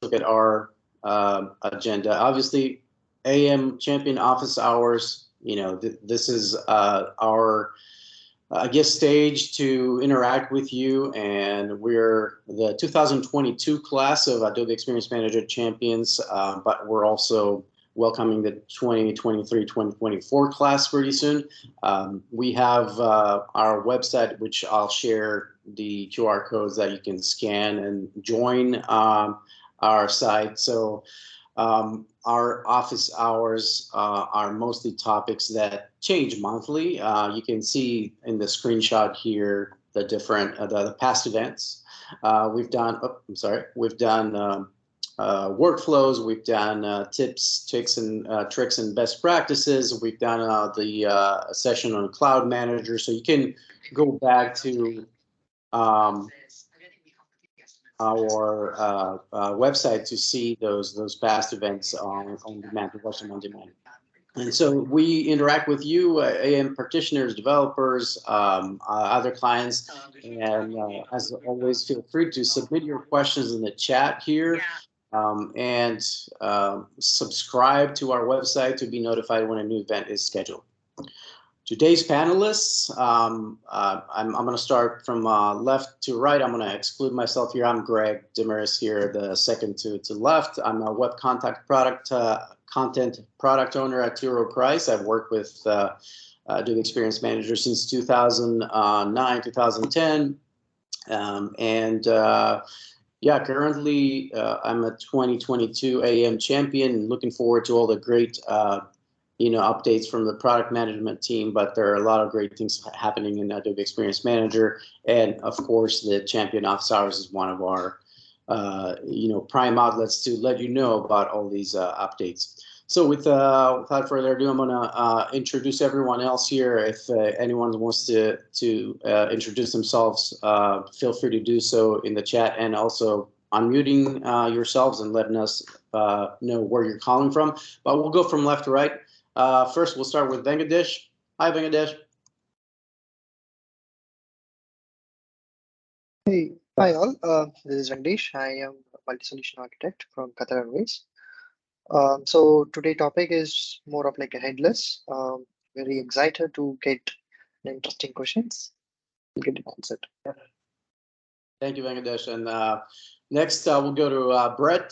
look at our agenda. Obviously, AEM Champion Office Hours. This is our I guess stage to interact with you, and we're the 2022 class of Adobe Experience Manager Champions, but we're also welcoming the 2023-2024 class pretty soon. We have our website, which I'll share the QR codes that you can scan and join our site. So our office hours are mostly topics that change monthly. You can see in the screenshot here the different the past events. We've done. We've done workflows. We've done tips, tricks, and best practices. We've done the session on Cloud Manager, so you can go back to our website to see those past events on demand, watching on demand. And so we interact with you, AEM practitioners, developers, other clients, and as always, feel free to submit your questions in the chat here, and subscribe to our website to be notified when a new event is scheduled. Today's panelists, I'm going to start from left to right. I'm going to exclude myself here. I'm Greg Demaris here, the second to left. I'm a web content product owner at T. Rowe Price. I've worked with Adobe Experience Manager since 2009, 2010. Yeah, currently I'm a 2022 AEM champion, looking forward to all the great updates from the product management team, but there are a lot of great things happening in Adobe Experience Manager. And of course, the Champion Office Hours is one of our, prime outlets to let you know about all these updates. So without further ado, I'm going to introduce everyone else here. If anyone wants to introduce themselves, feel free to do so in the chat, and also unmuting yourselves and letting us know where you're calling from. But we'll go from left to right. First, we'll start with Venkatesh. Hi, Venkatesh. Hey, hi all. This is Venkatesh. I am a multi-solution architect from Qatar Airways. So today's topic is more of like a headless. Very excited to get interesting questions. We'll get it answered. Thank you, Venkatesh. And next, we'll go to Brett.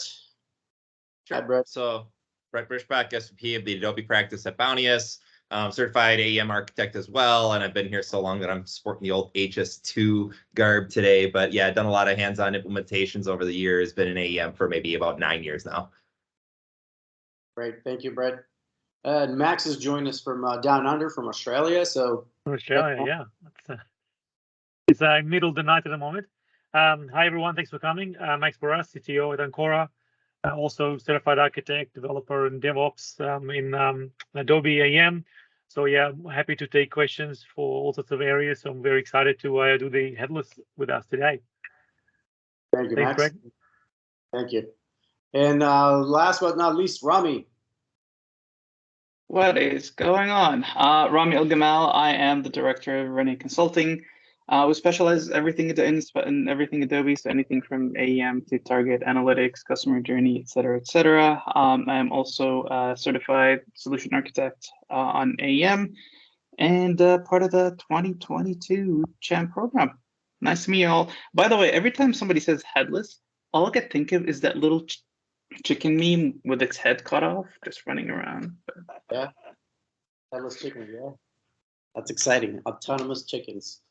Sure. Hi, Brett. So Brett Brischbach, SVP of the Adobe practice at Bounteous, certified AEM architect as well. And I've been here so long that I'm sporting the old HS2 garb today. But yeah, done a lot of hands-on implementations over the years, been in AEM for maybe about 9 years now. Great. Thank you, Brett. And Max has joined us from down under, from Australia. So Australia, yeah. It's middle of the night at the moment. Hi, everyone. Thanks for coming. Max Boras, CTO at Ancora. Also certified architect, developer, and DevOps in Adobe AEM. So yeah, I'm happy to take questions for all sorts of areas. So I'm very excited to do the headless with us today. Thank you, Thanks, Max. Greg. Thank you. And last but not least, Rami. What is going on? Rami Al-Gamal. I am the director of Rene Consulting. We specialize everything in everything Adobe, so anything from AEM to target analytics, customer journey, et cetera, et cetera. I am also a certified solution architect on AEM and part of the 2022 Champ program. Nice to meet you all. By the way, every time somebody says headless, all I can think of is that little chicken meme with its head cut off, just running around. Yeah, headless chicken, yeah. That's exciting. Autonomous chickens.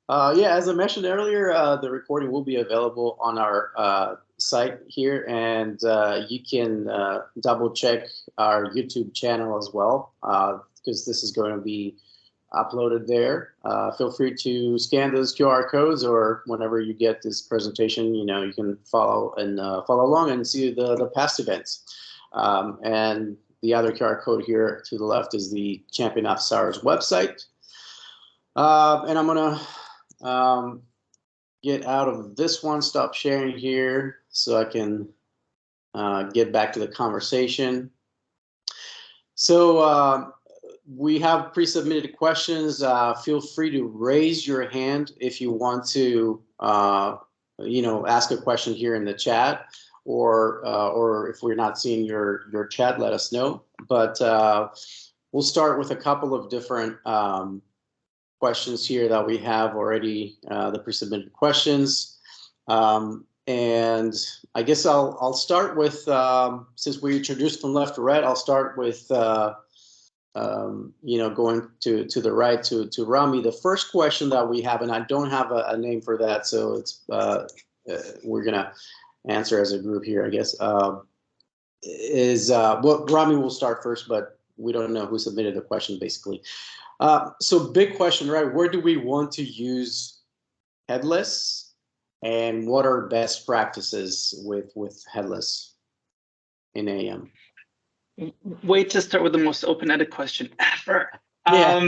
Yeah, as I mentioned earlier, the recording will be available on our site here, and you can double check our YouTube channel as well, because this is going to be uploaded there. Feel free to scan those QR codes, or whenever you get this presentation, you can follow along and see the past events. And the other QR code here to the left is the Champion Office Hours website. And I'm gonna get out of this one, stop sharing here so I can get back to the conversation. So we have pre-submitted questions. Feel free to raise your hand if you want to ask a question here in the chat, or if we're not seeing your chat, let us know. But we'll start with a couple of different questions here that we have already, the pre-submitted questions. And I guess I'll start with, since we introduced from left to right, I'll start with, going to the right to Rami. The first question that we have, and I don't have a name for that, so it's we're gonna answer as a group here, I guess, well, Rami will start first, but we don't know who submitted the question, basically. So big question, right? Where do we want to use headless, and what are best practices with headless in AEM? Way to start with the most open-ended question ever. Yeah.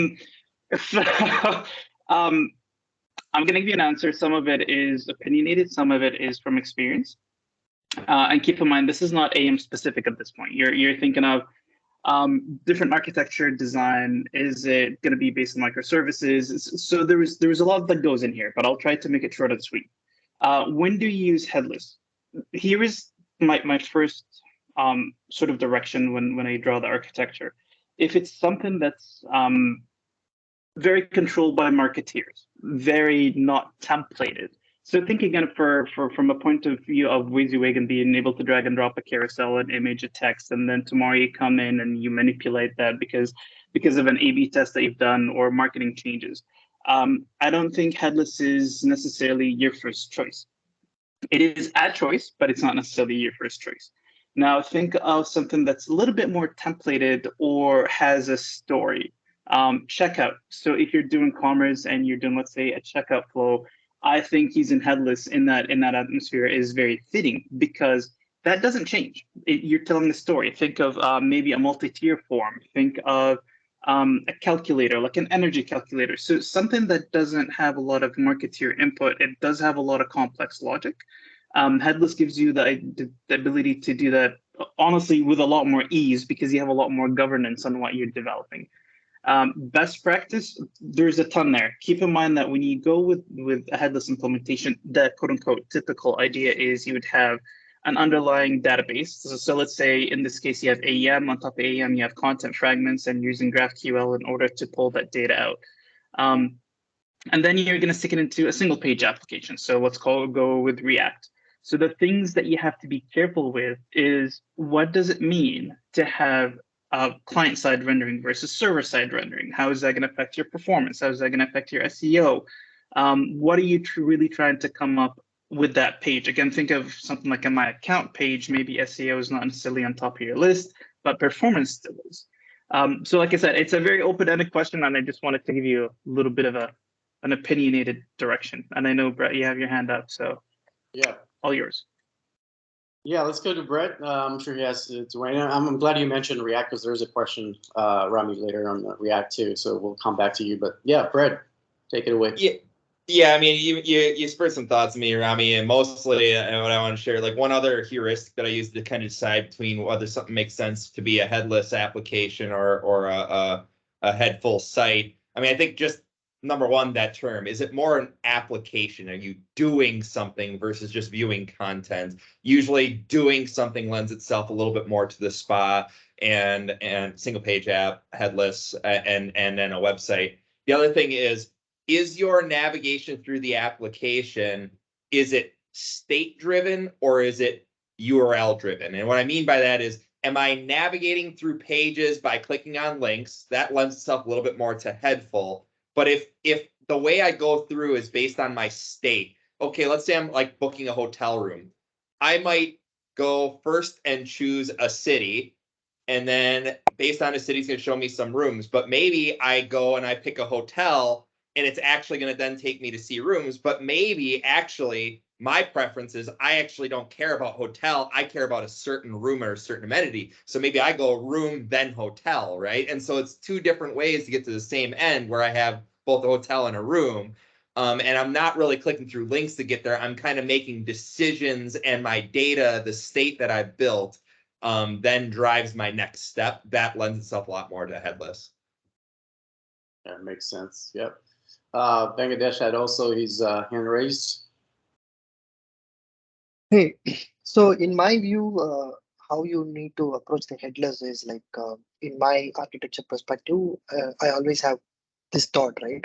I'm going to give you an answer. Some of it is opinionated, some of it is from experience. And keep in mind, this is not AEM specific at this point. You're thinking of different architecture design. Is it going to be based on microservices? So there's a lot that goes in here, but I'll try to make it short and sweet. When do you use headless? Here is my first sort of direction when I draw the architecture. If it's something that's very controlled by marketeers, very not templated. So think again from a point of view of WYSIWYG being able to drag and drop a carousel, an image, a text, and then tomorrow you come in and you manipulate that because of an A/B test that you've done or marketing changes. I don't think headless is necessarily your first choice. It is a choice, but it's not necessarily your first choice. Now think of something that's a little bit more templated or has a story. Checkout. So if you're doing commerce and you're doing, let's say, a checkout flow, I think using headless in that atmosphere is very fitting because that doesn't change. You're telling the story. Think of maybe a multi-tier form. Think of a calculator, like an energy calculator. So something that doesn't have a lot of marketeer input. It does have a lot of complex logic. Headless gives you the ability to do that, honestly, with a lot more ease because you have a lot more governance on what you're developing. Best practice, there's a ton there. Keep in mind that when you go with a headless implementation, the quote unquote typical idea is you would have an underlying database. So let's say in this case, you have AEM. On top of AEM, you have content fragments and using GraphQL in order to pull that data out. And then you're going to stick it into a single page application. So let's go with React. So the things that you have to be careful with is what does it mean to have client-side rendering versus server-side rendering? How is that going to affect your performance? How is that going to affect your SEO? What are you really trying to come up with that page? Again, think of something like a My Account page. Maybe SEO is not necessarily on top of your list, but performance still is. So like I said, it's a very open-ended question, and I just wanted to give you a little bit of an opinionated direction. And I know, Brett, you have your hand up, so yeah, all yours. Yeah, let's go to Brett. I'm sure he has to weigh in. I'm glad you mentioned React because there's a question, Rami, later on React too. So we'll come back to you. But yeah, Brett, take it away. Yeah. I mean, you spurred some thoughts in me, Rami, and mostly what I want to share, like one other heuristic that I use to kind of decide between whether something makes sense to be a headless application or a head full site. I mean, I think just number one, that term, is it more an application? Are you doing something versus just viewing content? Usually doing something lends itself a little bit more to the SPA and single page app, headless, and then a website. The other thing is your navigation through the application, is it state driven or is it URL driven? And what I mean by that is, am I navigating through pages by clicking on links? That lends itself a little bit more to headful. But if the way I go through is based on my state, okay, let's say I'm like booking a hotel room. I might go first and choose a city, and then based on the city, it's going to show me some rooms. But maybe I go and I pick a hotel, and it's actually going to then take me to see rooms. But maybe actually my preference is I actually don't care about hotel. I care about a certain room or a certain amenity. So maybe I go room, then hotel, right? And so it's two different ways to get to the same end where I have both a hotel and a room. And I'm not really clicking through links to get there. I'm kind of making decisions, and my data, the state that I've built, then drives my next step. That lends itself a lot more to headless. That makes sense. Yep. Bangladesh had also his hand raised. Hey, so in my view, how you need to approach the headless is like, in my architecture perspective, I always have this thought, right?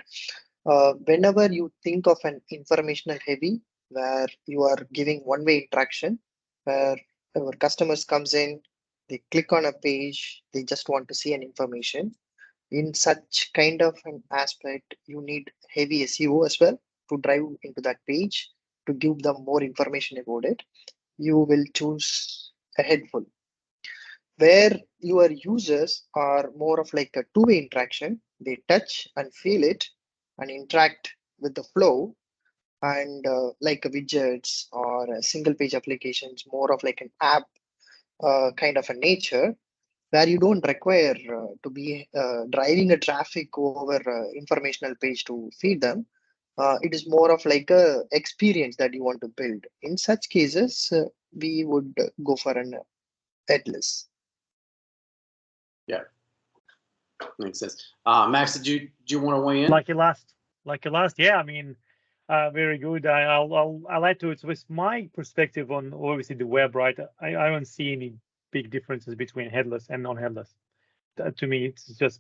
Whenever you think of an informational heavy, where you are giving one-way interaction, where our customers comes in, they click on a page, they just want to see an information. In such kind of an aspect, you need heavy SEO as well to drive into that page to give them more information about it. You will choose a headful. Where your users are more of like a two-way interaction, they touch and feel it and interact with the flow, and like a widgets or a single page applications, more of like an app kind of a nature, where you don't require to be driving a traffic over informational page to feed them. It is more of like a experience that you want to build. In such cases, we would go for an headless. Yeah, makes sense. Max, do you want to weigh in? Like your last, yeah. I mean, very good. I'll add to it with my perspective on obviously the web, right? I don't see any big differences between headless and non-headless. To me, it's just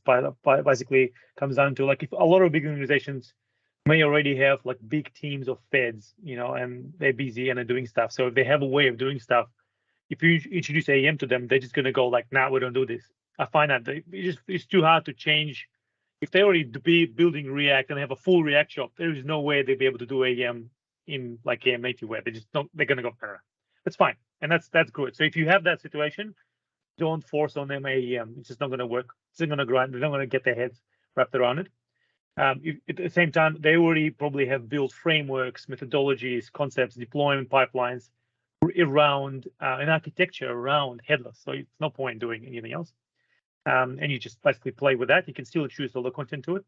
basically comes down to like if a lot of big organizations may already have like big teams of feds, you know, and they're busy and they're doing stuff. So if they have a way of doing stuff, if you introduce AEM to them, they're just gonna go like, nah, we don't do this. I find that it's too hard to change. If they already be building React and have a full React shop, there is no way they'd be able to do AEM in like AEM native web. They just don't. They're gonna go para. That's fine, and that's good. So if you have that situation, don't force on them AEM. It's just not gonna work. It's not gonna grind. They're not gonna get their heads wrapped around it. At the same time, they already probably have built frameworks, methodologies, concepts, deployment pipelines around an architecture around headless. So it's no point doing anything else. And you just basically play with that. You can still choose all the content to it.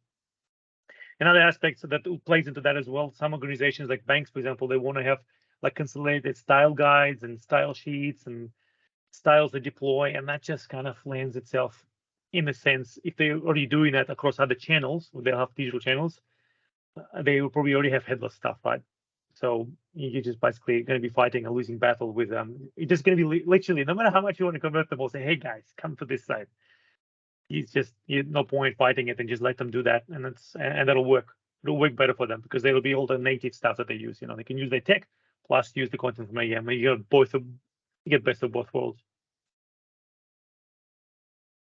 Another aspect that plays into that as well, some organizations like banks, for example, they want to have like consolidated style guides and style sheets and styles to deploy, and that just kind of lends itself in a sense, if they're already doing that across other channels, they'll have digital channels, they will probably already have headless stuff, right? So you're just basically going to be fighting a losing battle with them. It's just going to be literally, no matter how much you want to convert them, or say, hey guys, come to this side. It's just no point fighting it, and just let them do that, and that'll work. It'll work better for them because there will be all the native stuff that they use. You know, they can use their tech plus use the content from AEM. And you get best of both worlds.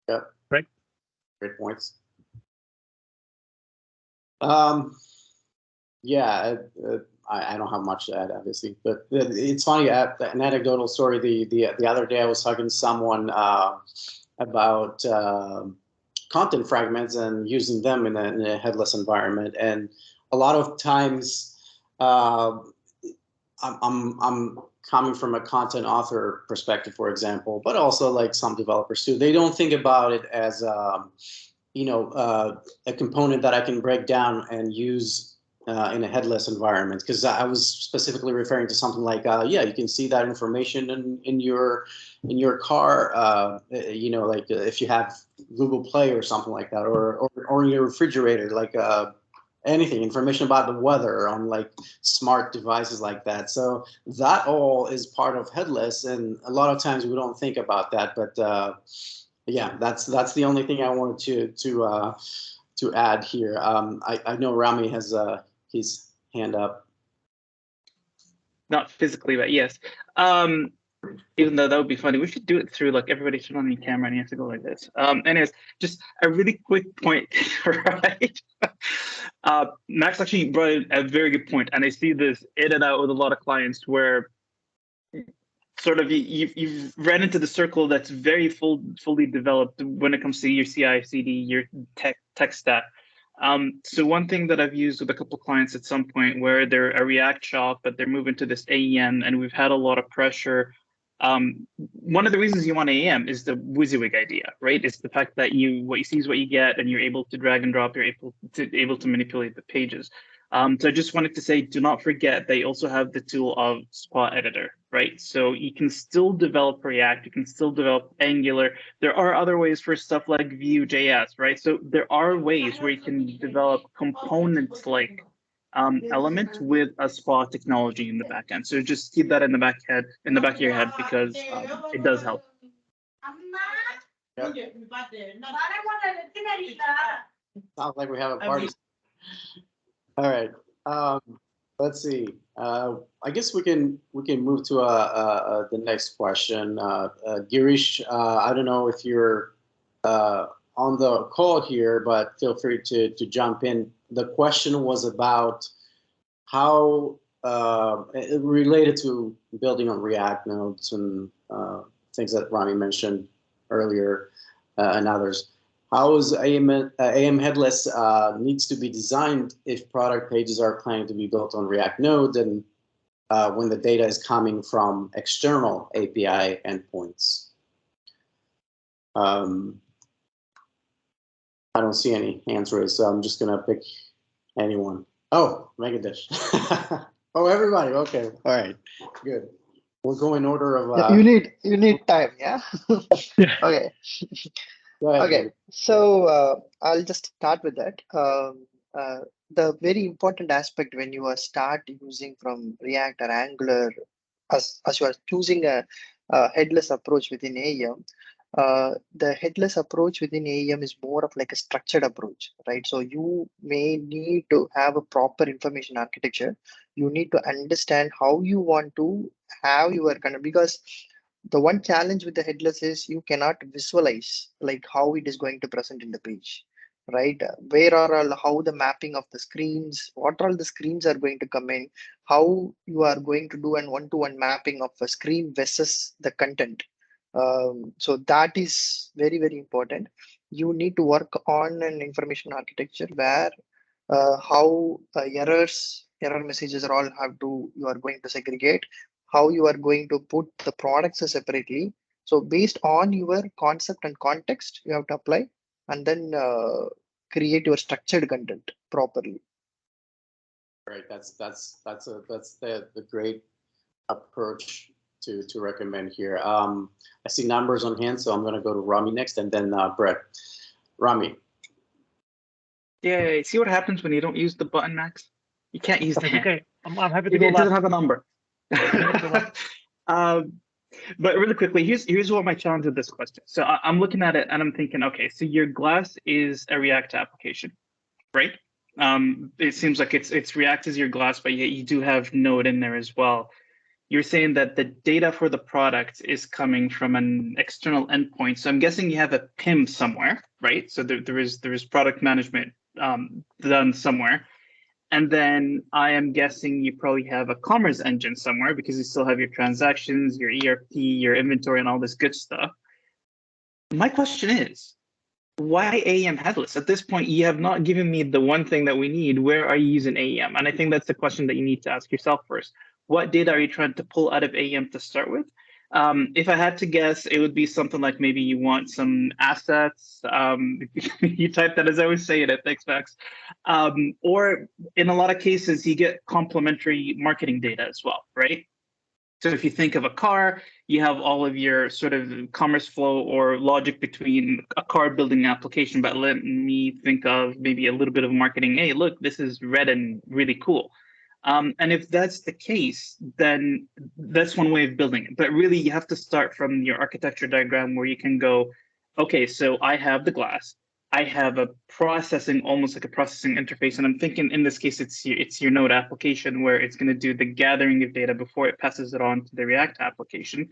Yeah. Right. Great points. Yeah, I don't have much to add, obviously, but it's funny. An anecdotal story. The other day, I was talking to someone about content fragments and using them in a headless environment, and a lot of times, I'm coming from a content author perspective, for example, but also like some developers too. They don't think about it as a component that I can break down and use in a headless environment, because I was specifically referring to something like, yeah, you can see that information in your car, like if you have Google Play or something like that, or in your refrigerator, like anything, information about the weather on like smart devices like that. So that all is part of headless, and a lot of times we don't think about that. But yeah, that's the only thing I wanted to add here. I know Rami has his hand up. Not physically, but yes. Even though that would be funny, we should do it through like everybody turn on your camera and you have to go like this. Anyways, just a really quick point, right? Max actually brought in a very good point, and I see this in and out with a lot of clients where sort of you've ran into the circle that's very fully developed when it comes to your CI/CD, your tech stack. So one thing that I've used with a couple of clients at some point where they're a React shop, but they're moving to this AEM, and we've had a lot of pressure. One of the reasons you want AEM is the WYSIWYG idea, right? It's the fact that what you see is what you get, and you're able to drag and drop, you're able to manipulate the pages. So I just wanted to say, do not forget they also have the tool of Spot Editor, right? So you can still develop React, you can still develop Angular. There are other ways for stuff like Vue.js, right? So there are ways where you can develop components like element with a SPA technology in the back end. So just keep that in the back of your head, because it does help. Yep. Sounds like we have a party. All right. Let's see. I guess we can move to the next question. Girish, I don't know if you're on the call here, but feel free to jump in. The question was about how related to building on React nodes and things that Rami mentioned earlier and others. How is AEM Headless needs to be designed if product pages are planning to be built on React nodes and when the data is coming from external API endpoints? I don't see any hands raised, so I'm just gonna pick anyone. Oh, Megadish. Oh, everybody. Okay. All right. Good. We'll go in order of. You need time, yeah. Okay. Go ahead, Okay. David. So I'll just start with that. The very important aspect when you are start using from React or Angular, as you are choosing a headless approach within AEM, the headless approach within AEM is more of like a structured approach, right? So you may need to have a proper information architecture. You need to understand how you want to have your kind of, because the one challenge with the headless is you cannot visualize like how it is going to present in the page, right? Where are all, how the mapping of the screens, what all the screens are going to come in, how you are going to do an one-to-one mapping of a screen versus the content. So that is very, very important. You need to work on an information architecture where how error messages are all you are going to segregate, how you are going to put the products separately. So based on your concept and context, you have to apply and then create your structured content properly. Right. That's the great approach to recommend here. I see numbers on hand, so I'm going to go to Rami next, and then Brett. Rami. Yeah, see what happens when you don't use the button, Max? You can't use the hand. Okay, I'm happy to It go doesn't last. have a number. But really quickly, here's what my challenge with this question. So I'm looking at it and I'm thinking, okay, so your Glass is a React application, right? It seems like it's React is your Glass, but yet you do have Node in there as well. You're saying that the data for the product is coming from an external endpoint. So I'm guessing you have a PIM somewhere, right? So there is product management done somewhere. And then I am guessing you probably have a commerce engine somewhere because you still have your transactions, your ERP, your inventory, and all this good stuff. My question is, why AEM Headless? At this point, you have not given me the one thing that we need. Where are you using AEM? And I think that's the question that you need to ask yourself first. What data are you trying to pull out of AEM to start with? If I had to guess, it would be something like maybe you want some assets. You type that as I was saying it, thanks, Max. Or in a lot of cases, you get complementary marketing data as well, right? So if you think of a car, you have all of your sort of commerce flow or logic between a car building application, but let me think of maybe a little bit of marketing. Hey, look, this is red and really cool. And if that's the case, then that's one way of building it. But really, you have to start from your architecture diagram where you can go, okay, so I have the Glass. I have a processing, almost like a processing interface. And I'm thinking in this case, it's your Node application where it's going to do the gathering of data before it passes it on to the React application.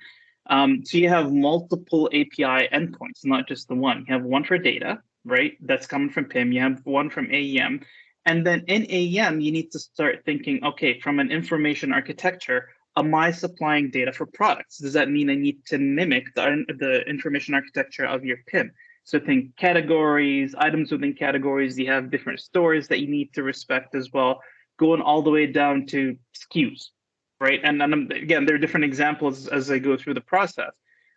So you have multiple API endpoints, not just the one. You have one for data, right? That's coming from PIM. You have one from AEM. And then in AEM, you need to start thinking, okay, from an information architecture, am I supplying data for products? Does that mean I need to mimic the information architecture of your PIM? So think categories, items within categories. You have different stores that you need to respect as well, going all the way down to SKUs, right? And again, there are different examples as I go through the process.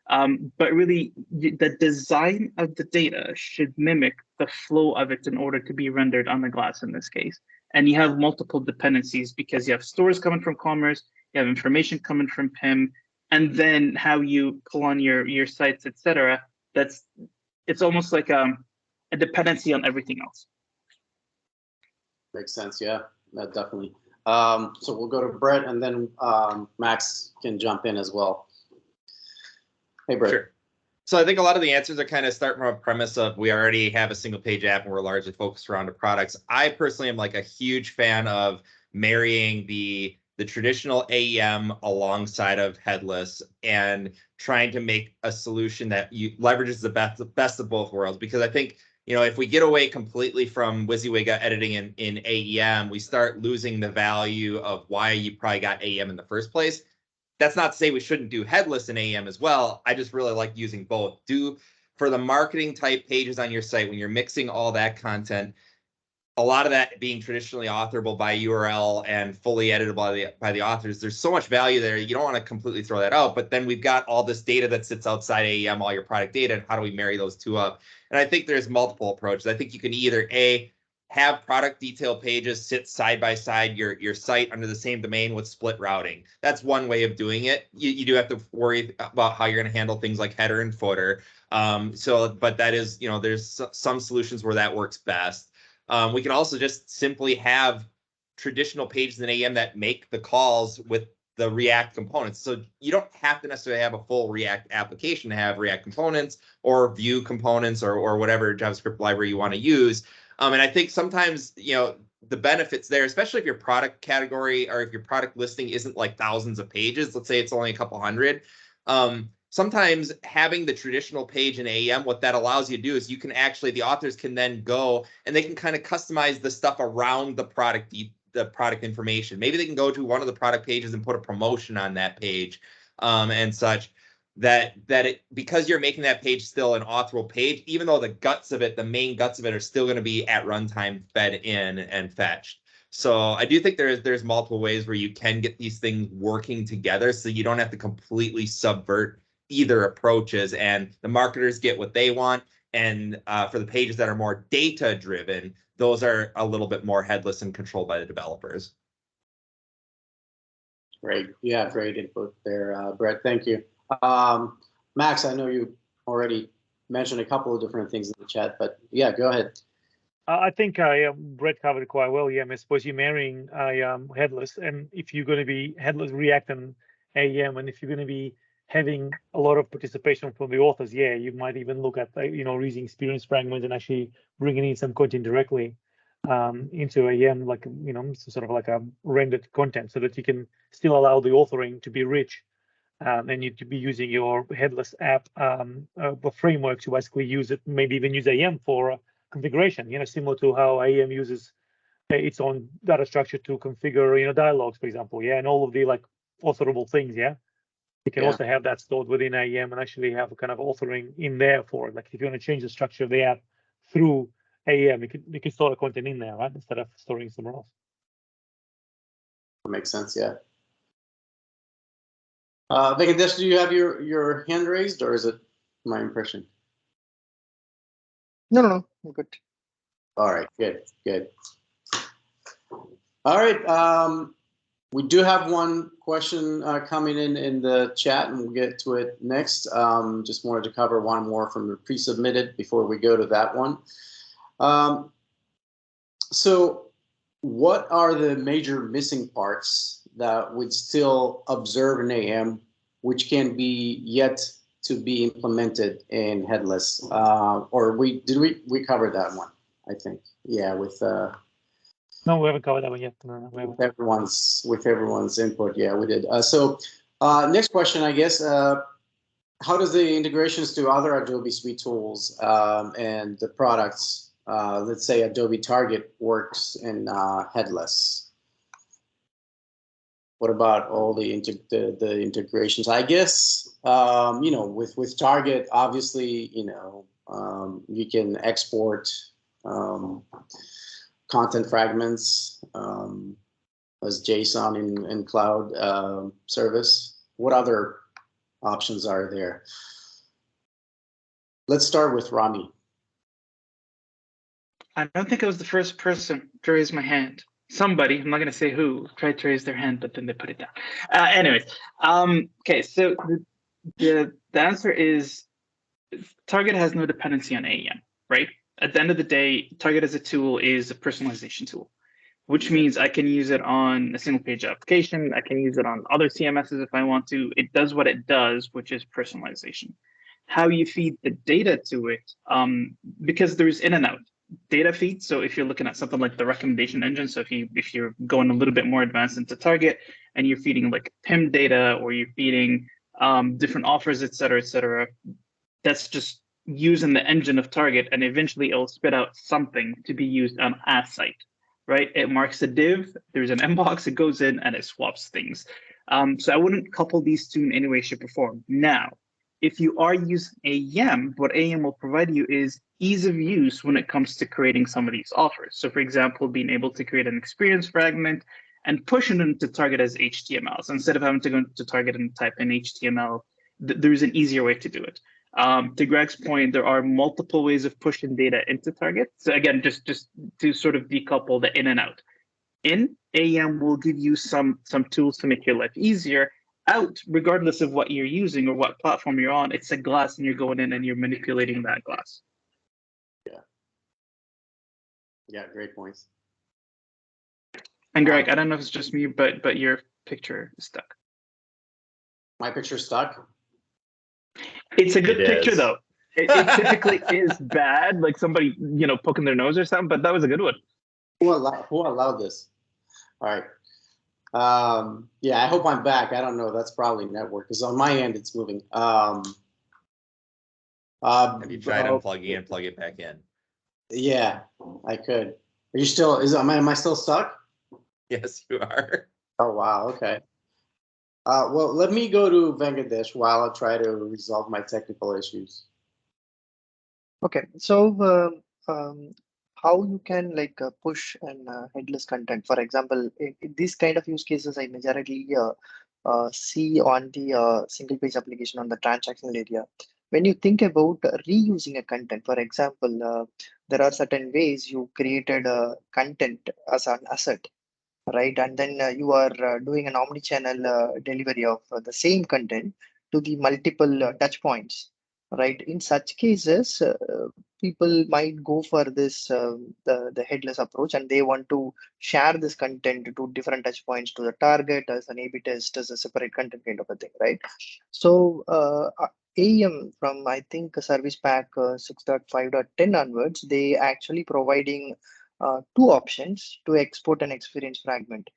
But really, the design of the data should mimic the flow of it in order to be rendered on the Glass in this case. And you have multiple dependencies because you have stores coming from commerce, you have information coming from PIM, and then how you pull on your sites, etc. It's almost like a dependency on everything else. Makes sense. Yeah. definitely. So we'll go to Brett, and then Max can jump in as well. Hey, Brett. Sure. So I think a lot of the answers are kind of start from a premise of we already have a single page app and we're largely focused around the products. I personally am like a huge fan of marrying the traditional AEM alongside of headless and trying to make a solution that leverages the best of both worlds. Because I think, you know, if we get away completely from WYSIWYG editing in AEM, we start losing the value of why you probably got AEM in the first place. That's not to say we shouldn't do headless in AEM as well. I just really like using both. For the marketing type pages on your site, when you're mixing all that content, a lot of that being traditionally authorable by URL and fully editable by the authors, there's so much value there. You don't want to completely throw that out. But then we've got all this data that sits outside AEM, all your product data, and how do we marry those two up? And I think there's multiple approaches. I think you can either have product detail pages sit side by side your site under the same domain with split routing. That's one way of doing it. You do have to worry about how you're going to handle things like header and footer. But that is, you know, there's some solutions where that works best. We can also just simply have traditional pages in AEM that make the calls with the React components. So you don't have to necessarily have a full React application to have React components or Vue components or whatever JavaScript library you want to use. And I think sometimes, you know, the benefits there, especially if your product category or if your product listing isn't like thousands of pages, let's say it's only a couple hundred. Sometimes having the traditional page in AEM, what that allows you to do is you can actually, the authors can then go and they can kind of customize the stuff around the product information. Maybe they can go to one of the product pages and put a promotion on that page and such. Because you're making that page still an authorable page, even though the main guts of it are still going to be at runtime fed in and fetched. So I do think there's multiple ways where you can get these things working together so you don't have to completely subvert either approaches, and the marketers get what they want. And for the pages that are more data driven, those are a little bit more headless and controlled by the developers. Great. Yeah, great input there, Brett. Thank you. Max, I know you already mentioned a couple of different things in the chat, but yeah, go ahead. I think Brett covered it quite well. Yeah, I suppose you're marrying headless, and if you're going to be headless React and AEM, and if you're going to be having a lot of participation from the authors, yeah, you might even look at using experience fragments and actually bringing in some content directly into AEM, like sort of like a rendered content, so that you can still allow the authoring to be rich. And you to be using your headless app framework to basically use it, maybe even use AEM for configuration, similar to how AEM uses its own data structure to configure, dialogues, for example, and all of the like authorable things, You can also have that stored within AEM and actually have a kind of authoring in there for it. Like if you want to change the structure of the app through AEM, you can store the content in there, right, instead of storing somewhere else. That makes sense, yeah. Venkatesh, do you have your hand raised, or is it my impression? No, I'm good. All right, good. All right, we do have one question coming in the chat, and we'll get to it next. Just wanted to cover one more from the pre-submitted before we go to that one. So what are the major missing parts that would still observe in AEM, which can be yet to be implemented in headless? Or we covered that one, I think. Yeah, with no, we haven't covered that one yet. No, with everyone's input. Yeah, we did. So next question, I guess. How does the integrations to other Adobe Suite tools and the products, let's say Adobe Target, works in headless? What about all the integrations? I guess with Target, obviously, you can export content fragments as JSON in cloud service. What other options are there? Let's start with Rami. I don't think I was the first person to raise my hand. Somebody, I'm not going to say who, tried to raise their hand, but then they put it down. Anyways, okay, so the answer is Target has no dependency on AEM, right? At the end of the day, Target as a tool is a personalization tool. which means I can use it on a single page application. I can use it on other CMSs if I want to. It does what it does, which is personalization. How you feed the data to it, because there's in and out data feeds. So if you're looking at something like the recommendation engine, so if you're going a little bit more advanced into Target and you're feeding like PIM data, or you're feeding different offers, et cetera, that's just using the engine of Target, and eventually it'll spit out something to be used on a site, right? It marks a div, there's an inbox, it goes in and it swaps things. So I wouldn't couple these two in any way, shape, or form. Now, if you are using AEM, what AEM will provide you is ease of use when it comes to creating some of these offers. So for example, being able to create an experience fragment and pushing them to Target as HTML. So instead of having to go to Target and type in HTML, there's an easier way to do it. To Greg's point, there are multiple ways of pushing data into Target. So again, just to sort of decouple the in and out. In, AEM will give you some tools to make your life easier. Out, regardless of what you're using or what platform you're on, it's a glass and you're going in and you're manipulating that glass. Yeah, great points. And Greg, I don't know if it's just me, but your picture is stuck. My picture's stuck? It's a good It picture is. though. It typically is bad, like somebody, poking their nose or something, but that was a good one. Who allowed this? All right. Yeah, I hope I'm back. I don't know. That's probably network, because on my end it's moving. Have you tried unplugging and plug it back in? Yeah, I could. Are you still? Am I still stuck? Yes, you are. Oh wow. Okay. Well, let me go to Venkatesh while I try to resolve my technical issues. Okay, so how you can push and headless content? For example, in this kind of use cases, I majorly see on the single page application on the transactional area. When you think about reusing a content, for example, there are certain ways you created content as an asset, right? And then you are doing an omni-channel delivery of the same content to the multiple touch points, right? In such cases, people might go for this the headless approach, and they want to share this content to different touch points, to the target as an A/B test, as a separate content kind of a thing, right? So AEM from I think Service Pack 6.5.10 onwards, they actually providing two options to export an experience fragment,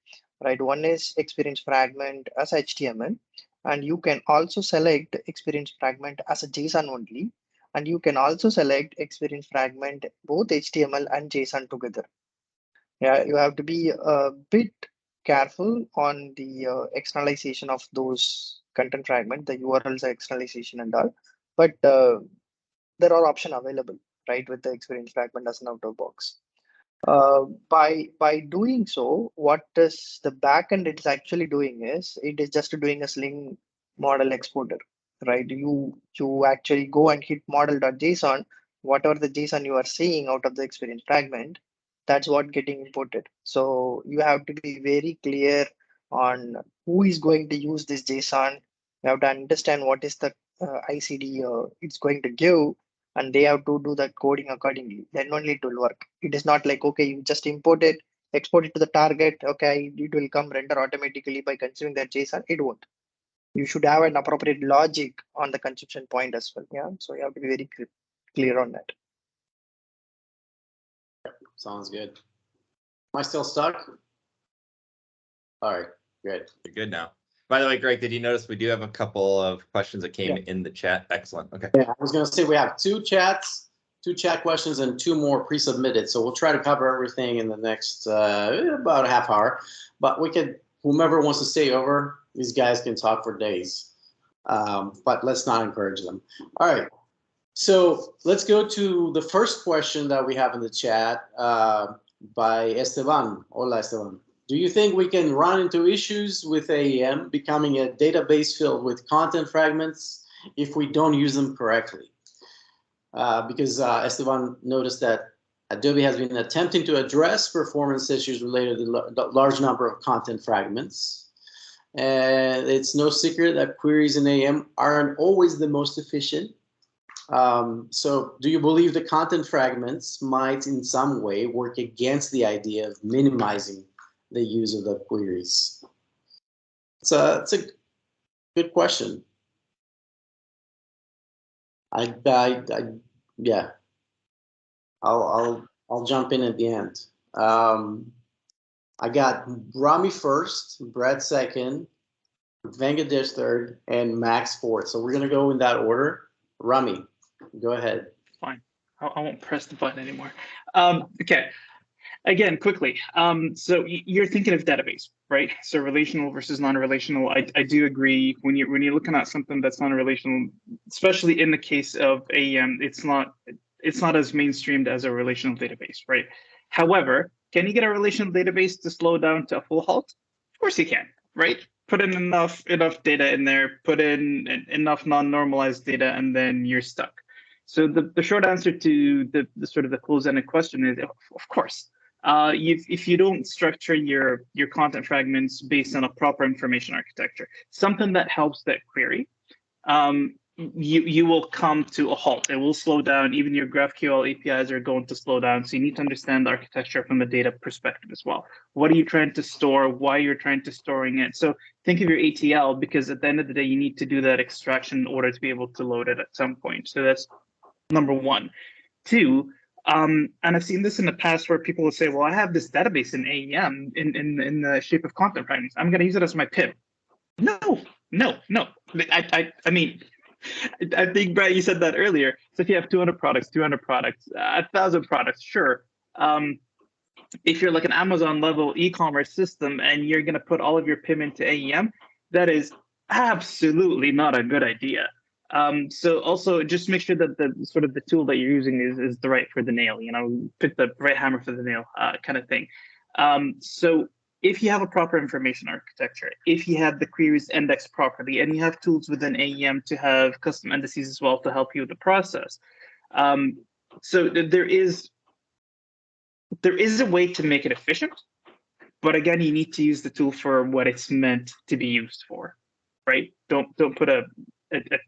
right? One is experience fragment as HTML, and you can also select experience fragment as a JSON only, and you can also select experience fragment both HTML and JSON together. Yeah, you have to be a bit careful on the externalization of those content fragment, the URLs externalization and all, but there are options available, right, with the experience fragment as an out of box. By doing so, what is the backend it's actually doing is it is just doing a Sling model exporter, right? You actually go and hit model.json, whatever the JSON you are seeing out of the experience fragment, that's what getting imported. So you have to be very clear on who is going to use this JSON. You have to understand what is the ICD it's going to give, and they have to do that coding accordingly. Then only it will work. It is not like, okay, you just import it, export it to the target, okay, it will come render automatically by consuming that JSON. It won't. You should have an appropriate logic on the consumption point as well. Yeah, so you have to be very clear on that. Sounds good. Am I still stuck? All right, good. You're good now. By the way, Greg, did you notice we do have a couple of questions that came in the chat? Excellent. Okay. Yeah, I was going to say we have two chat questions and two more pre-submitted. So we'll try to cover everything in the next about a half hour. But we could, whomever wants to stay over, these guys can talk for days. But let's not encourage them. All right. So let's go to the first question that we have in the chat by Esteban. Hola, Esteban. Do you think we can run into issues with AEM becoming a database filled with content fragments if we don't use them correctly? Because Esteban noticed that Adobe has been attempting to address performance issues related to the large number of content fragments. And it's no secret that queries in AEM aren't always the most efficient. So do you believe the content fragments might in some way work against the idea of minimizing the use of the queries? It's a good question. Yeah, I'll jump in at the end. I got Rami first, Brad second, Venkatesh third, and Max fourth. So we're gonna go in that order. Rami, go ahead. Fine. I won't press the button anymore. Okay. Again, quickly. So you're thinking of database, right? So relational versus non-relational. I do agree when you're looking at something that's non-relational, especially in the case of AEM, it's not as mainstreamed as a relational database, right? However, can you get a relational database to slow down to a full halt? Of course you can, right? Put in enough data in there, put in enough non-normalized data, and then you're stuck. So the short answer to the sort of the close-ended question is, of course. If you don't structure your content fragments based on a proper information architecture, something that helps that query, you will come to a halt. It will slow down. Even your GraphQL APIs are going to slow down. So you need to understand the architecture from a data perspective as well. What are you trying to store? Why you're trying to storing it? So think of your ATL, because at the end of the day, you need to do that extraction in order to be able to load it at some point. So that's number one. Two, and I've seen this in the past where people will say, well, I have this database in AEM in the shape of content fragments. I'm going to use it as my PIM. No. I mean, I think, Brad, you said that earlier. So if you have 200 products, 1,000 products, sure. If you're like an Amazon level e-commerce system and you're going to put all of your PIM into AEM, that is absolutely not a good idea. So also just make sure that the sort of the tool that you're using is the right for the nail, pick the right hammer for the nail kind of thing. So if you have a proper information architecture, if you have the queries indexed properly, and you have tools within AEM to have custom indices as well to help you with the process. So there is a way to make it efficient, but again, you need to use the tool for what it's meant to be used for, right? Don't put a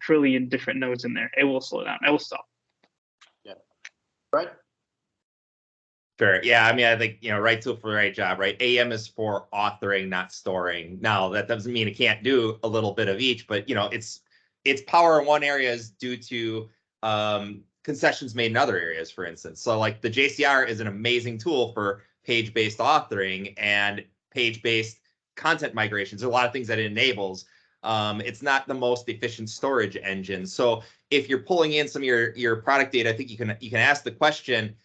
trillion different nodes in there. It will slow down. It will stop. Yeah. Right. Sure. Yeah. I mean, I think, right tool for the right job, right? AEM is for authoring, not storing. Now, that doesn't mean it can't do a little bit of each, but, its power in one area is due to concessions made in other areas, for instance. So like the JCR is an amazing tool for page-based authoring and page-based content migrations. There are a lot of things that it enables. It's not the most efficient storage engine. So if you're pulling in some of your product data, I think you can ask the question,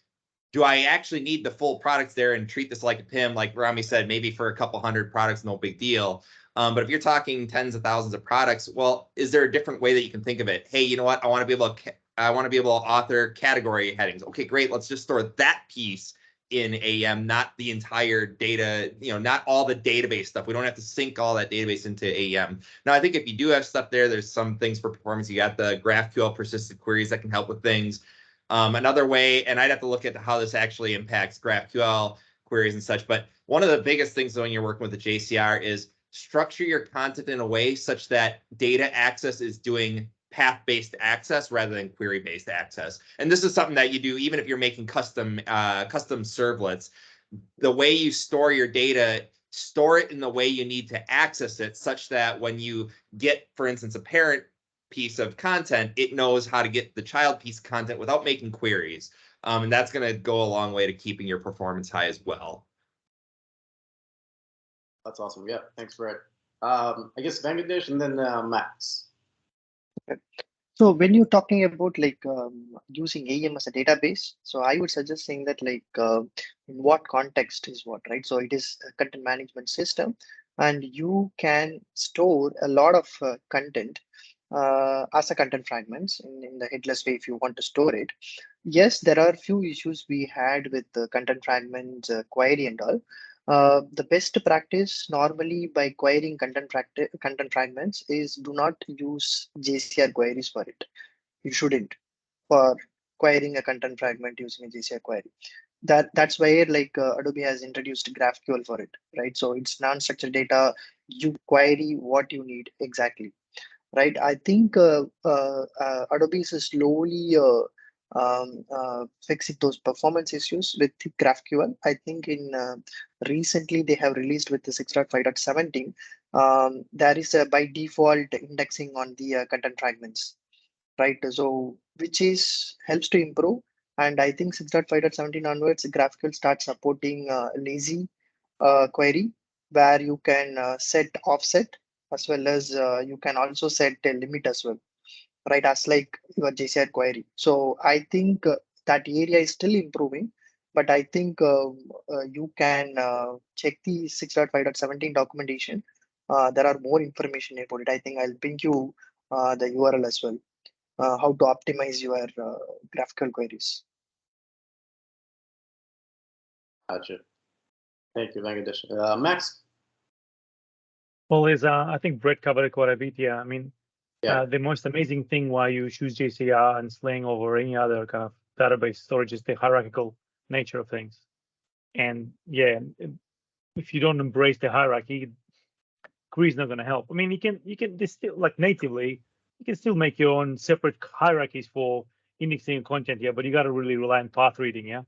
do I actually need the full products there and treat this like a PIM? Like Rami said, maybe for a couple hundred products, no big deal. But if you're talking tens of thousands of products, well, is there a different way that you can think of it? Hey, you know what? I want to be able to author category headings. Okay, great. Let's just store that piece in AEM, not the entire data, not all the database stuff. We don't have to sync all that database into AEM. Now, I think if you do have stuff there, there's some things for performance. You got the GraphQL persistent queries that can help with things. Another way, and I'd have to look at how this actually impacts GraphQL queries and such, but one of the biggest things when you're working with the JCR is structure your content in a way such that data access is doing path-based access rather than query-based access. And this is something that you do even if you're making custom servlets. The way you store your data, store it in the way you need to access it such that when you get, for instance, a parent piece of content, it knows how to get the child piece of content without making queries. And that's going to go a long way to keeping your performance high as well. That's awesome. Yeah, thanks, Brett. I guess Venkatesh and then Max. Okay. So when you're talking about using AEM as a database, so I would suggest saying that in what context is what, right? So it is a content management system, and you can store a lot of content as a content fragments in the headless way if you want to store it. Yes, there are a few issues we had with the content fragments query and all. The best practice normally by querying content fragments is do not use JCR queries for it. You shouldn't for querying a content fragment using a JCR query. That's where Adobe has introduced GraphQL for it, right? So it's non-structured data. You query what you need exactly. right? I think Adobe is slowly fixing those performance issues with the GraphQL. I think in recently they have released with the 6.5.17. There is a by default indexing on the content fragments, right? So which is helps to improve. And I think 6.5.17 onwards, GraphQL starts supporting lazy query, where you can set offset, as well as you can also set a limit as well, right? As like your JSON query. So I think that area is still improving, but I think you can check the 6.5.17 documentation. There are more information about it. I think I'll ping you the URL as well. How to optimize your graphical queries. Gotcha. Thank you, Venkatesh. Max? Well, I think Brett covered it quite a bit. Yeah, I mean, Yeah. the most amazing thing why you choose JCR and Sling over any other kind of database storage is the hierarchical nature of things. And yeah, if you don't embrace the hierarchy, query is not going to help. I mean, you can still, like, natively, you can still make your own separate hierarchies for indexing content, yeah, but you got to really rely on path reading, yeah.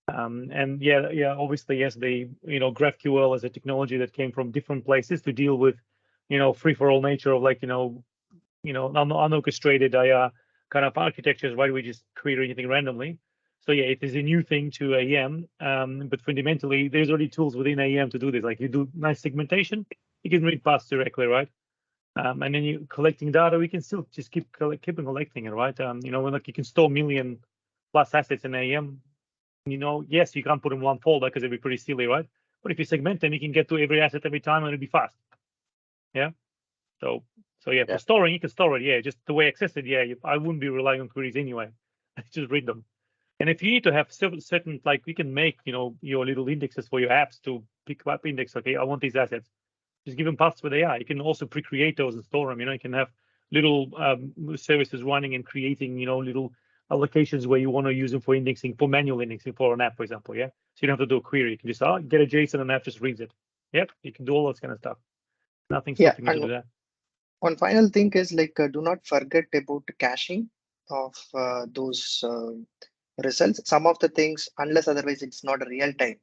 And yeah, obviously, yes, the GraphQL is a technology that came from different places to deal with, free-for-all nature of, like, unorchestrated kind of architectures, right? We just create anything randomly. So yeah, it is a new thing to AEM, but fundamentally, there's already tools within AEM to do this. Like, you do nice segmentation, you can read paths directly, right? And then you collecting data, we can still just keep collecting it, right? When, like, you can store 1 million+ assets in AEM. Yes, you can't put them in one folder because it'd be pretty silly, right? But if you segment them, you can get to every asset every time and it'll be fast. Yeah. So yeah, for storing, you can store it. Yeah, just the way access it. Yeah, I wouldn't be relying on queries anyway. Just read them. And if you need to have certain, like, we can make, your little indexes for your apps to pick up index. Okay, I want these assets. Just give them paths where they are. You can also pre-create those and store them. You can have little services running and creating, little allocations where you want to use them for indexing, for manual indexing for an app, for example. Yeah. So you don't have to do a query. You can just get a JSON and the app just reads it. Yep. You can do all that kind of stuff. Nothing stopping you to do that. One final thing is, like, do not forget about caching of those results. Some of the things, unless otherwise it's not real-time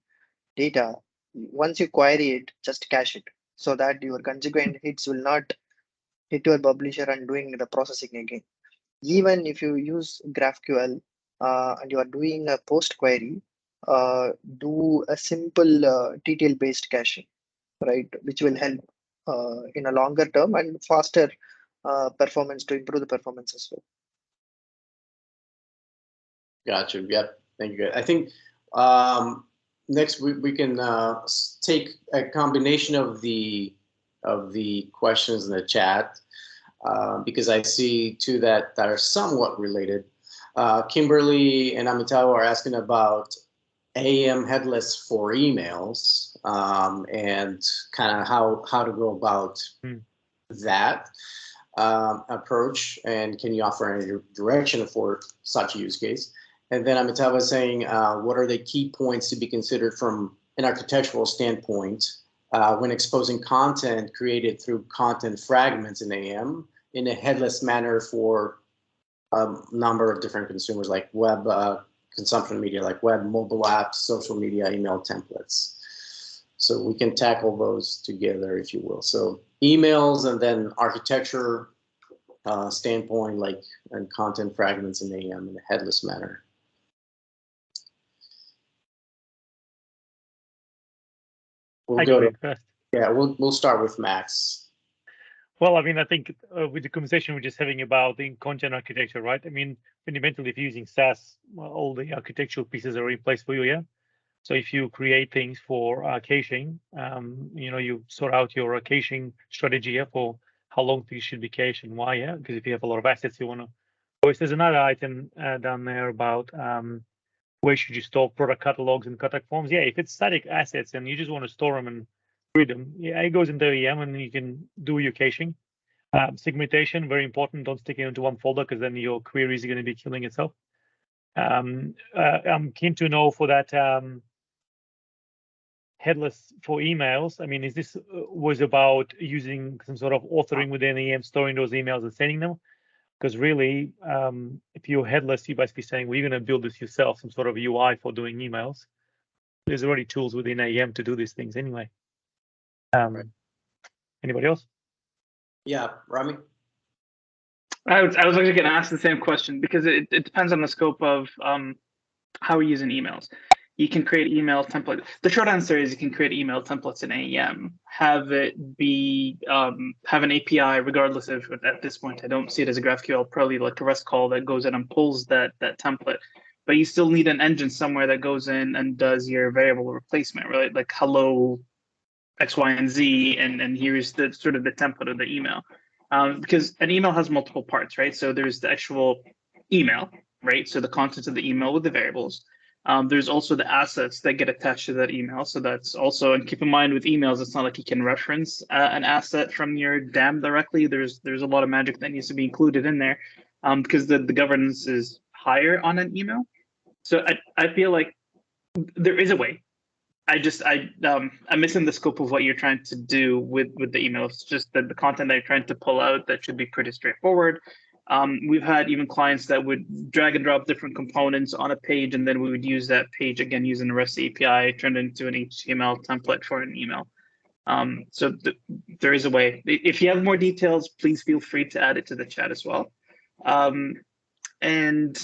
data, once you query it, just cache it so that your consequent hits will not hit your publisher and doing the processing again. Even if you use GraphQL and you are doing a post query, do a simple TTL-based caching, right? Which will help in a longer term and faster performance, to improve the performance as well. Gotcha. Yep. Thank you. I think next we can take a combination of the questions in the chat because I see two that are somewhat related. Kimberly and Amitawa are asking about AEM Headless for emails and kind of how to go about that approach, and can you offer any direction for such a use case? And then Amitav was saying, what are the key points to be considered from an architectural standpoint when exposing content created through content fragments in AEM in a headless manner for a number of different consumers, like web consumption media, like web, mobile apps, social media, email templates. So we can tackle those together, if you will. So emails and then architecture standpoint, like, and content fragments in AEM in a headless manner. We'll start with Max. Well, I mean, I think with the conversation we're just having about the content architecture, right? I mean, fundamentally, if you're using SaaS, all the architectural pieces are in place for you, yeah? So if you create things for caching, you sort out your caching strategy for how long things should be cached and why, yeah? Because if you have a lot of assets, you want to. Of there's another item down there about where should you store product catalogs and contact forms. Yeah, if it's static assets and you just want to store them and read them, yeah, it goes into AEM and you can do your caching. Segmentation, very important. Don't stick it into one folder because then your queries are going to be killing itself. I'm keen to know for that headless for emails, I mean, is this was about using some sort of authoring within AEM, storing those emails and sending them? Because really, if you're headless, you're basically saying, well, you're going to build this yourself, some sort of UI for doing emails. There's already tools within AEM to do these things anyway. Right. Anybody else? Yeah, Rami? I was actually going to ask the same question, because it depends on the scope of how we're using emails. You can create email templates. The short answer is you can create email templates in AEM, have it be have an API, regardless of, at this point, I don't see it as a GraphQL, probably like a REST call that goes in and pulls that template. But you still need an engine somewhere that goes in and does your variable replacement, right? Like hello X, Y, and Z, and here's the sort of the template of the email. Because an email has multiple parts, right? So there's the actual email, right? So the contents of the email with the variables. There's also the assets that get attached to that email. So that's also, and keep in mind with emails, it's not like you can reference an asset from your DAM directly. There's a lot of magic that needs to be included in there, because the governance is higher on an email. So I feel like there is a way. I'm missing the scope of what you're trying to do with the email. It's just that the content that you're trying to pull out, that should be pretty straightforward. We've had even clients that would drag and drop different components on a page, and then we would use that page again using the REST API, turned into an HTML template for an email. So there is a way. If you have more details, please feel free to add it to the chat as well. And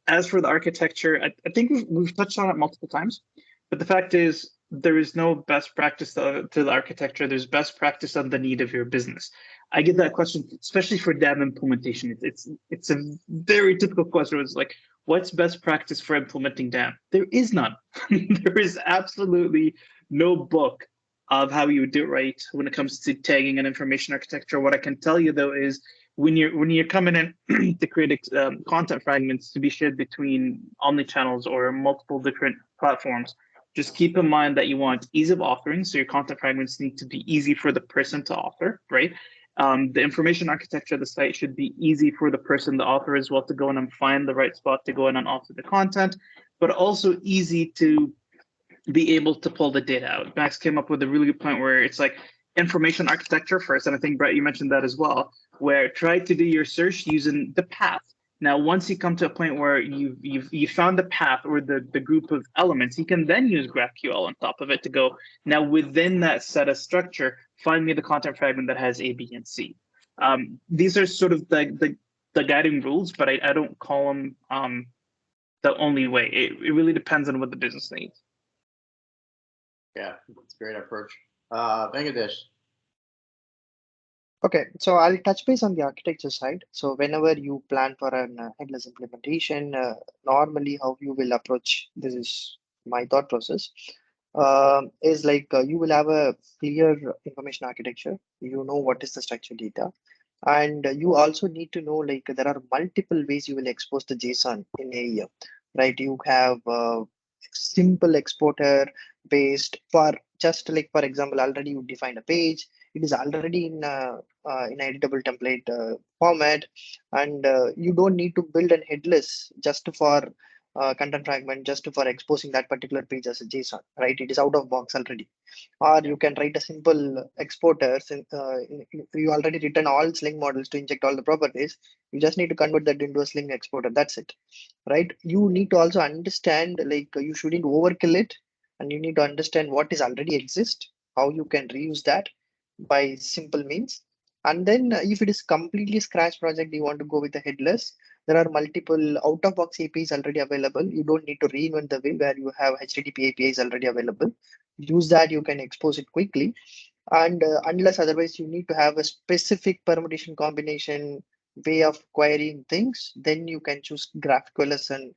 as for the architecture, I think we've touched on it multiple times. But the fact is, there is no best practice to the architecture. There's best practice on the need of your business. I get that question, especially for DAM implementation. It's a very typical question. It's like, what's best practice for implementing DAM? There is none. There is absolutely no book of how you would do it right when it comes to tagging and information architecture. What I can tell you though is, when you're coming in to create content fragments to be shared between omnichannels or multiple different platforms, just keep in mind that you want ease of authoring. So your content fragments need to be easy for the person to author, right? The information architecture of the site should be easy for the person, the author as well, to go in and find the right spot to go in and author the content, but also easy to be able to pull the data out. Max came up with a really good point where it's like information architecture first, and I think, Brett, you mentioned that as well, where try to do your search using the path. Now, once you come to a point where you've found the path or the group of elements, you can then use GraphQL on top of it to go, now within that set of structure, find me the content fragment that has A, B, and C. These are sort of the guiding rules, but I don't call them the only way. It really depends on what the business needs. Yeah, that's a great approach. Venkatesh. Okay, so I'll touch base on the architecture side. So whenever you plan for an headless implementation, normally how you will approach this is my thought process. Is like you will have a clear information architecture. You know what is the structured data, and you also need to know like there are multiple ways you will expose the JSON in AEM, right? You have simple exporter based for just like, for example, already you define a page. It is already in editable template format, and you don't need to build an headless just for content fragment, just for exposing that particular page as a JSON, right? It is out of box already. Or you can write a simple exporter. You already written all Sling models to inject all the properties. You just need to convert that into a Sling exporter. That's it, right? You need to also understand like you shouldn't overkill it, and you need to understand what is already exist, how you can reuse that by simple means. And then if it is completely scratch project, you want to go with the headless, there are multiple out-of-box APIs already available. You don't need to reinvent the wheel where you have HTTP APIs already available. Use that, you can expose it quickly. And unless otherwise you need to have a specific permutation combination way of querying things, then you can choose GraphQL as an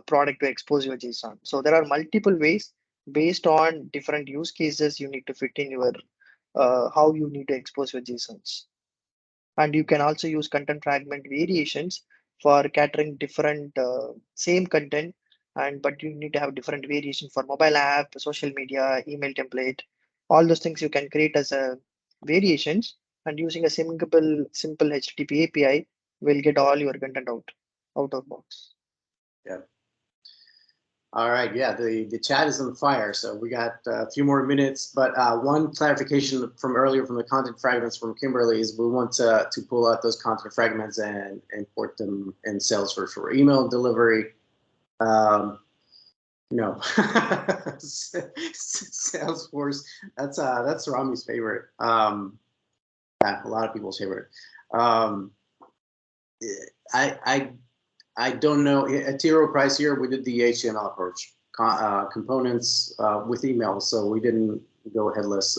product to expose your JSON. So there are multiple ways based on different use cases you need to fit in your how you need to expose your JSONs. And you can also use content fragment variations for catering different same content, but you need to have different variation for mobile app, social media, email template. All those things you can create as a variations, and using a simple HTTP API will get all your content out of box. Yeah. All right, yeah, the chat is on fire, so we got a few more minutes. But one clarification from earlier from the content fragments from Kimberly is we want to pull out those content fragments and import them in Salesforce for email delivery. No, Salesforce. That's Rami's favorite. Yeah, a lot of people's favorite. I don't know. At T. Rowe Price here, we did the HTML approach, components with email, so we didn't go headless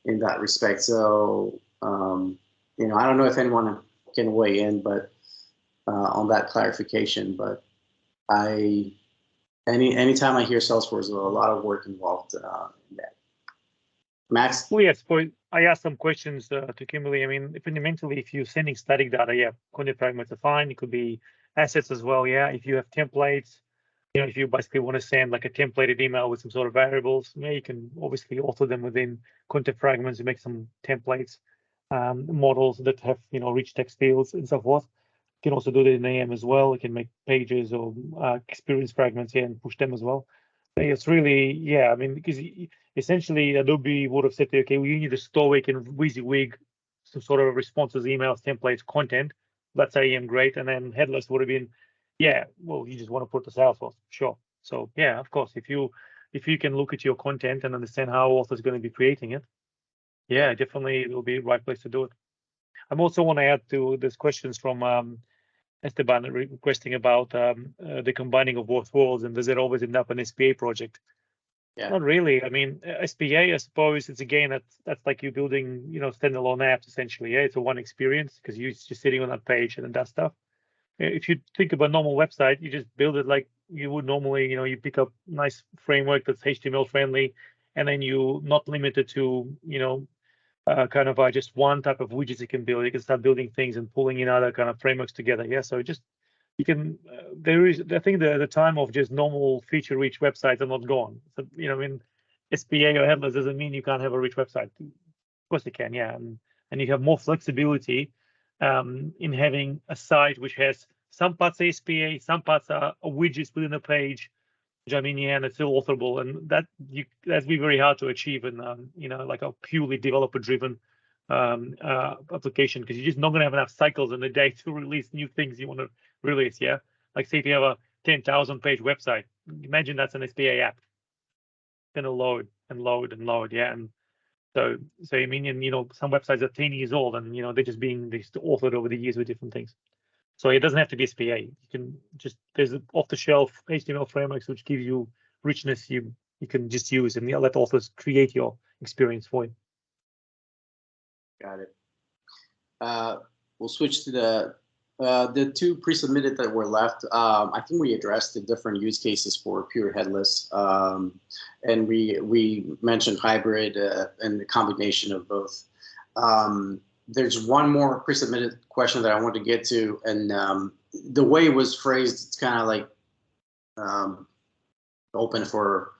in that respect. So, I don't know if anyone can weigh in, but on that clarification. But anytime I hear Salesforce, there's a lot of work involved in that. Max? Well, yes, I asked some questions to Kimberly. I mean, fundamentally, if you're sending static data, yeah, content fragments are fine. It could be assets as well, yeah. If you have templates, if you basically want to send like a templated email with some sort of variables, yeah, you can obviously author them within content fragments and make some templates, models that have, rich text fields and so forth. You can also do that in AEM as well. You can make pages or experience fragments here and push them as well. It's really, yeah, I mean, because essentially Adobe would have said, okay, we need a store where you can WYSIWYG some sort of responses, emails, templates, content. That's AEM, great. And then headless would have been, yeah, well, you just want to put the Salesforce, sure. So yeah, of course, if you can look at your content and understand how author's going to be creating it, yeah, definitely it will be the right place to do it. I also want to add to these questions from Esteban requesting about the combining of both worlds, and does it always end up an SPA project? Yeah. Not really. I mean, SPA, I suppose it's again that's like you building, standalone apps essentially. Yeah, it's a one experience because you're just sitting on that page and that stuff. If you think of a normal website, you just build it like you would normally. You pick up nice framework that's HTML friendly, and then you're not limited to kind of just one type of widgets you can build. You can start building things and pulling in other kind of frameworks together. Yeah, so just you can. There is, I think, the time of just normal feature-rich websites are not gone. So I mean, SPA or headless doesn't mean you can't have a rich website. Of course you can, yeah, and you have more flexibility in having a site which has some parts SPA, some parts are widgets within a page. I mean, yeah, and it's still authorable, and that's be very hard to achieve in like a purely developer-driven application, because you're just not going to have enough cycles in a day to release new things you want to release. Yeah, like say if you have a 10,000 page website, imagine that's an SPA app. It's going to load and load and load. Yeah, and so I mean, some websites are 10 years old, and they're just authored over the years with different things. So it doesn't have to be SPA. You can there's off-the-shelf HTML frameworks which give you richness you can just use, and let authors create your experience for you. Got it. We'll switch to the two pre-submitted that were left. I think we addressed the different use cases for pure headless, and we mentioned hybrid and the combination of both. There's one more pre-submitted question that I want to get to, and the way it was phrased, it's kind of like open for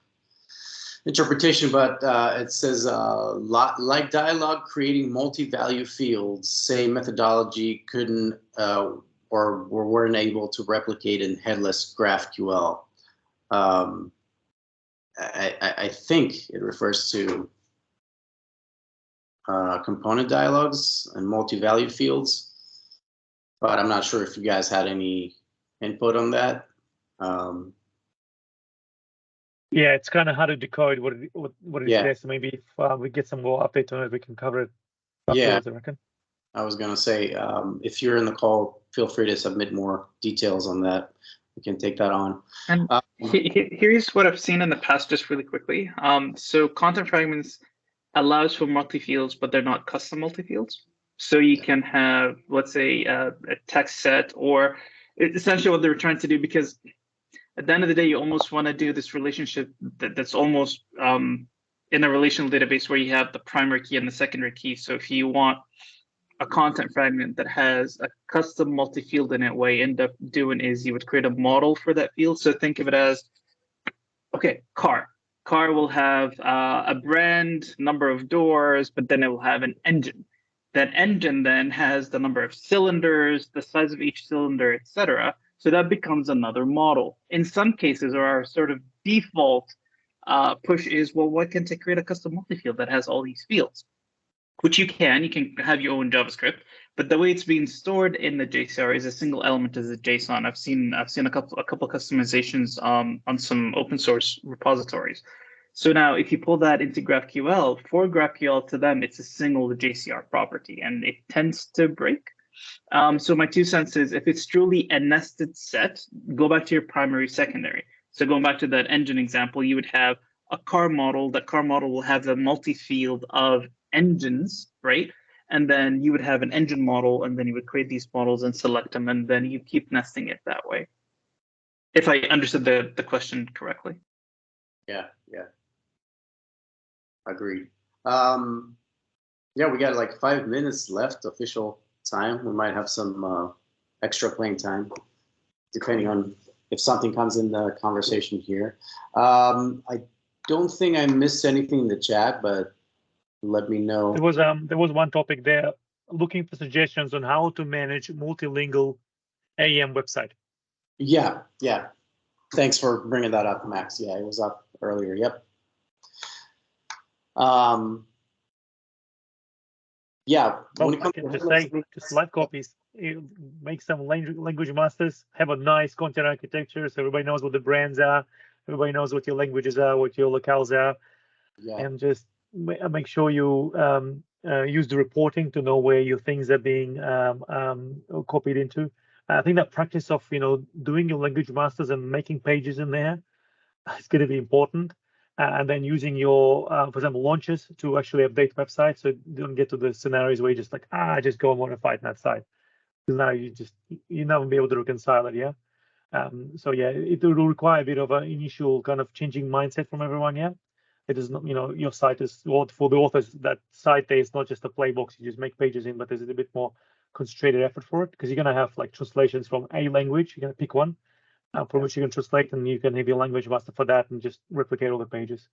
interpretation, but it says like dialogue creating multi-value fields, same methodology couldn't or weren't able to replicate in headless GraphQL. I think it refers to component dialogues and multi-value fields, but I'm not sure if you guys had any input on that. Yeah, it's kind of hard to decode what it is Yeah. there. So maybe if we get some more updates on it, we can cover it Yeah. afterwards, I reckon. I was going to say, if you're in the call, feel free to submit more details on that. We can take that on. And here's what I've seen in the past, just really quickly. So content fragments allows for multi-fields, but they're not custom multi-fields. So you can have, let's say, a text set, or essentially what they're trying to do, because at the end of the day, you almost want to do this relationship that's almost in a relational database where you have the primary key and the secondary key. So if you want a content fragment that has a custom multi-field in it, what you end up doing is you would create a model for that field. So think of it as, okay, car. Car will have a brand, number of doors, but then it will have an engine. That engine then has the number of cylinders, the size of each cylinder, etc. So that becomes another model. In some cases, or our sort of default push is, well, why can't I create a custom multi-field that has all these fields? Which you can have your own JavaScript, but the way it's being stored in the JSR is a single element as a JSON. I've seen a couple customizations on some open source repositories. So now if you pull that into GraphQL, for GraphQL to them, it's a single JCR property and it tends to break. So my 2 cents is, if it's truly a nested set, go back to your primary, secondary. So going back to that engine example, you would have a car model. That car model will have a multi-field of engines, right? And then you would have an engine model, and then you would create these models and select them, and then you keep nesting it that way. If I understood the question correctly. Yeah. Agreed. Yeah, we got like 5 minutes left, official time. We might have some extra playing time, depending on if something comes in the conversation here. I don't think I missed anything in the chat, but let me know. There was one topic there, looking for suggestions on how to manage multilingual AEM website. Yeah. Thanks for bringing that up, Max. Yeah, it was up earlier. Yep. Yeah. Well, I can just say, just live copies. Make some language masters. Have a nice content architecture, so everybody knows what the brands are. Everybody knows what your languages are, what your locales are, and just make sure you use the reporting to know where your things are being copied into. I think that practice of doing your language masters and making pages in there is going to be important. And then using your, for example, launches to actually update websites, so you don't get to the scenarios where you just like, just go and modify it in that site. Because now you never be able to reconcile it, yeah. So yeah, it will require a bit of an initial kind of changing mindset from everyone, yeah. It is not, your site is, for the authors, that site there is not just a play box you just make pages in, but there's a bit more concentrated effort for it, because you're going to have like translations from a language. You're going to pick one from which you can translate, and you can have your language master for that and just replicate all the pages.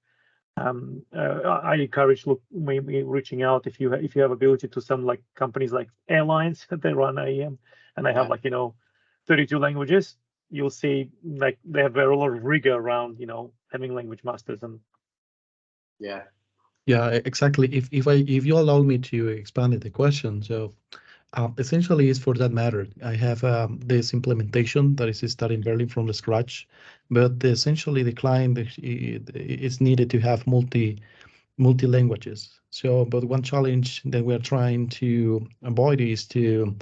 I encourage maybe reaching out if you have ability to some like companies like airlines that they run AEM and they have 32 languages. You'll see like they have a lot of rigor around having language masters and yeah, exactly. If you allow me to expand the question, so essentially is for that matter. I have this implementation that is starting barely from the scratch, but essentially the client is needed to have multi languages. So, but one challenge that we're trying to avoid is to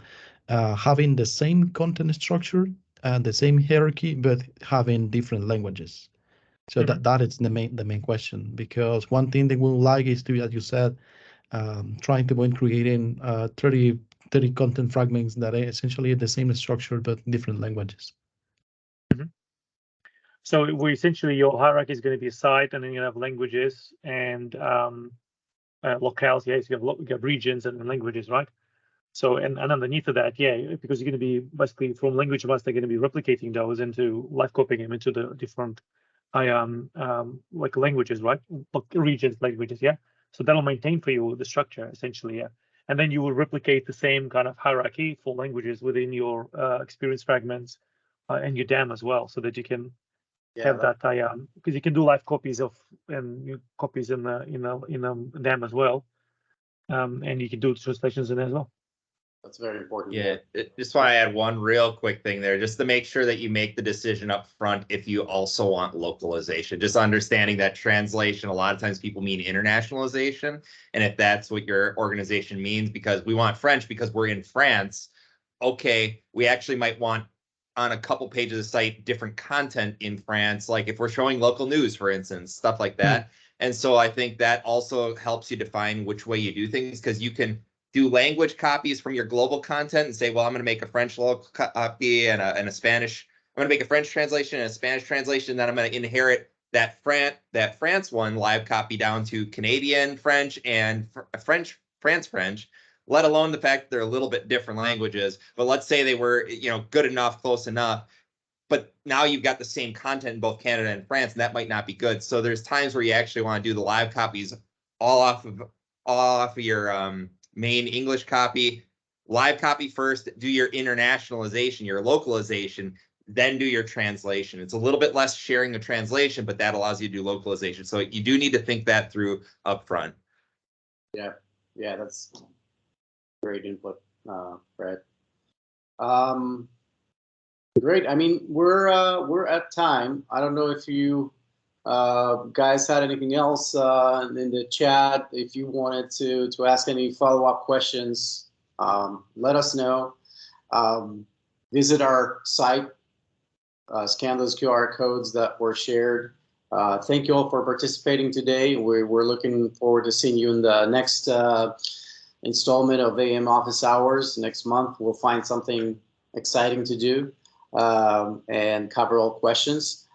having the same content structure and the same hierarchy, but having different languages. So that is the main question, because one thing that we would like is to, as you said, trying to avoid creating 30 content fragments that are essentially the same structure but different languages. So essentially your hierarchy is going to be a site, and then you have languages and locales. Yes, you have regions and languages, right? So and underneath of that, because you're going to be basically from language master, going to be replicating those into live copying them into the different like languages, right? Regions, languages, yeah. So that'll maintain for you the structure essentially, yeah. And then you will replicate the same kind of hierarchy for languages within your experience fragments and your DAM as well, so that you can have that because you can do live copies of and copies in the DAM as well, and you can do translations in there as well. That's very important. Yeah, just want to add one real quick thing there, just to make sure that you make the decision up front if you also want localization. Just understanding that translation, a lot of times people mean internationalization. And if that's what your organization means, because we want French because we're in France, okay, we actually might want on a couple pages of the site different content in France, like if we're showing local news, for instance, stuff like that. And so I think that also helps you define which way you do things, because you can do language copies from your global content and say, well, I'm going to make a French local copy and a Spanish. I'm going to make a French translation and a Spanish translation. Then I'm going to inherit that France one live copy down to Canadian French and France French, let alone the fact that they're a little bit different languages. But let's say they were, good enough, close enough. But now you've got the same content in both Canada and France, and that might not be good. So there's times where you actually want to do the live copies all off of your main English copy, live copy first, do your internationalization, your localization, then do your translation. It's a little bit less sharing the translation, but that allows you to do localization. So you do need to think that through upfront. Yeah, that's great input, Brad. Great. I mean, we're at time. I don't know if you guys had anything else in the chat. If you wanted to ask any follow-up questions, let us know. Visit our site, scan those QR codes that were shared. Thank you all for participating today. We're looking forward to seeing you in the next installment of AEM Office Hours. Next month, we'll find something exciting to do and cover all questions.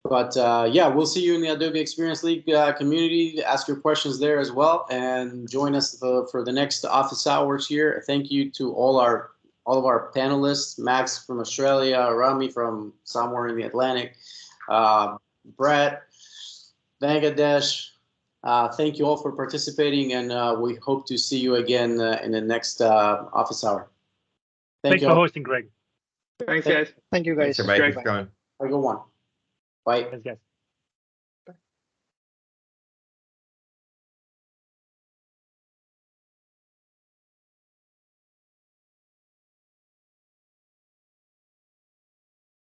But yeah, we'll see you in the Adobe Experience League community. Ask your questions there as well, and join us for the next office hours here. Thank you to all of our panelists: Max from Australia, Rami from somewhere in the Atlantic, Brett, Bangladesh. Thank you all for participating, and we hope to see you again in the next office hour. Thanks for hosting, Greg. Thanks, guys. Thank you, guys. Thanks, everybody, for coming. Have a good one. Bye. Thanks, guys.